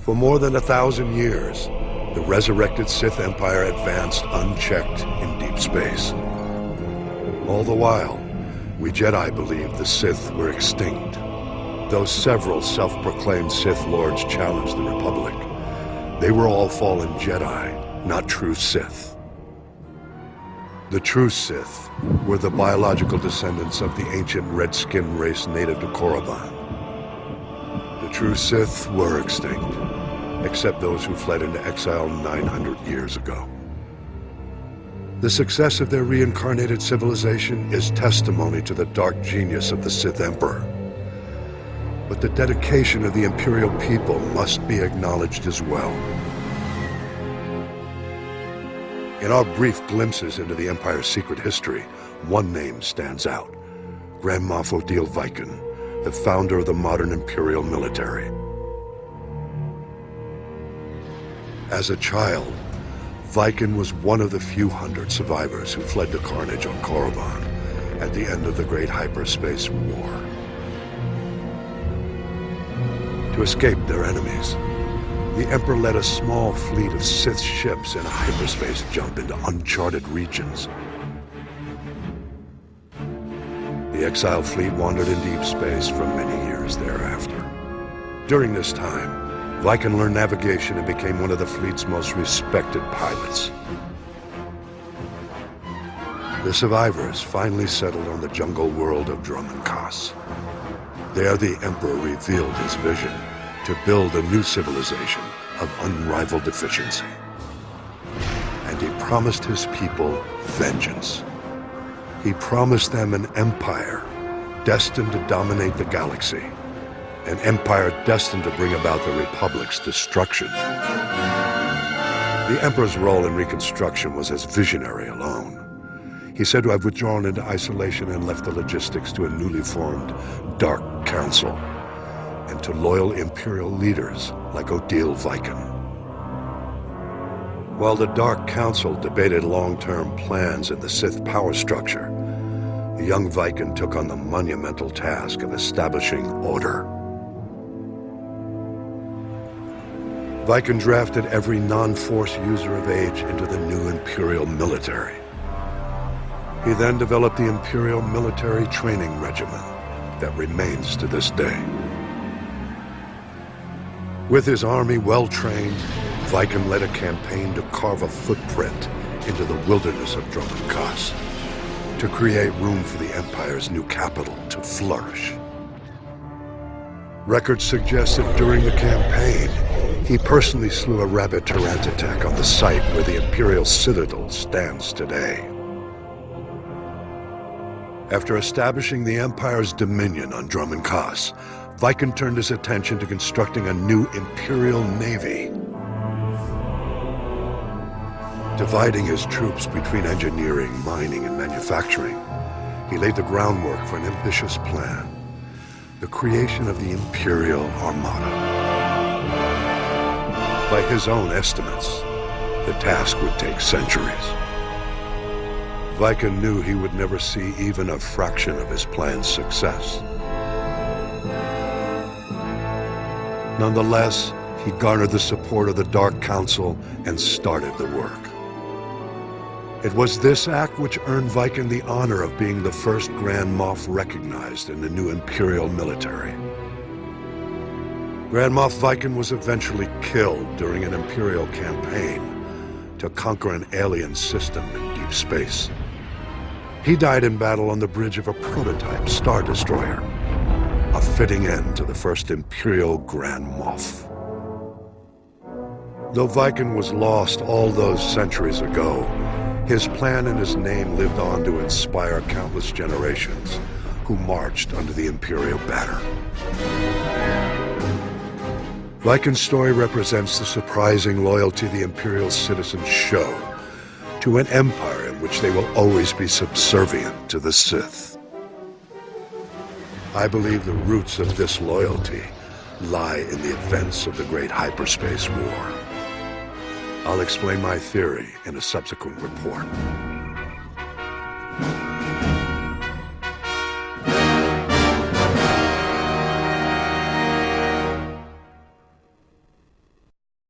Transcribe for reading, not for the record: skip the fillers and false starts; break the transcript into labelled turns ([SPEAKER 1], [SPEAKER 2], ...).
[SPEAKER 1] For more than 1,000 years, the resurrected Sith Empire advanced unchecked in deep space. All the while, we Jedi believed the Sith were extinct. Though several self-proclaimed Sith Lords challenged the Republic, they were all fallen Jedi, not true Sith. The true Sith were the biological descendants of the ancient red-skinned race native to Korriban. The true Sith were extinct, except those who fled into exile 900 years ago. The success of their reincarnated civilization is testimony to the dark genius of the Sith Emperor. But the dedication of the Imperial people must be acknowledged as well. In our brief glimpses into the Empire's secret history, one name stands out: Grand Moff Odile Viken, the founder of the modern Imperial military. As a child, Viken was one of the few hundred survivors who fled to carnage on Korriban at the end of the Great Hyperspace War. To escape their enemies, the Emperor led a small fleet of Sith ships in a hyperspace jump into uncharted regions. The exiled fleet wandered in deep space for many years thereafter. During this time, Viken learned navigation and became one of the fleet's most respected pilots. The survivors finally settled on the jungle world of Dromund-Kaas. There, the Emperor revealed his vision to build a new civilization of unrivaled efficiency. And he promised his people vengeance. He promised them an empire destined to dominate the galaxy, an empire destined to bring about the Republic's destruction. The Emperor's role in Reconstruction was as visionary alone. He said to have withdrawn into isolation and left the logistics to a newly formed Dark Council and to loyal Imperial leaders like Odile Viken. While the Dark Council debated long-term plans in the Sith power structure, the young Viken took on the monumental task of establishing order. Viken drafted every non-Force user of age into the new Imperial military. He then developed the Imperial Military Training Regimen that remains to this day. With his army well-trained, Viken led a campaign to carve a footprint into the wilderness of Dromund-Kaas, to create room for the Empire's new capital to flourish. Records suggest that during the campaign, he personally slew a rabid Tyrantatek on the site where the Imperial Citadel stands today. After establishing the Empire's dominion on Dromund-Kaas, Viken turned his attention to constructing a new Imperial Navy. Dividing his troops between engineering, mining, and manufacturing, he laid the groundwork for an ambitious plan: the creation of the Imperial Armada. By his own estimates, the task would take centuries. Viken knew he would never see even a fraction of his plan's success. Nonetheless, he garnered the support of the Dark Council and started the work. It was this act which earned Viken the honor of being the first Grand Moff recognized in the new Imperial military. Grand Moff Viken was eventually killed during an Imperial campaign to conquer an alien system in deep space. He died in battle on the bridge of a prototype Star Destroyer, a fitting end to the first Imperial Grand Moff. Though Viken was lost all those centuries ago, his plan and his name lived on to inspire countless generations who marched under the Imperial banner. Viken's story represents the surprising loyalty the Imperial citizens show to an empire in which they will always be subservient to the Sith. I believe the roots of this loyalty lie in the events of the Great Hyperspace War. I'll explain my theory in a subsequent report.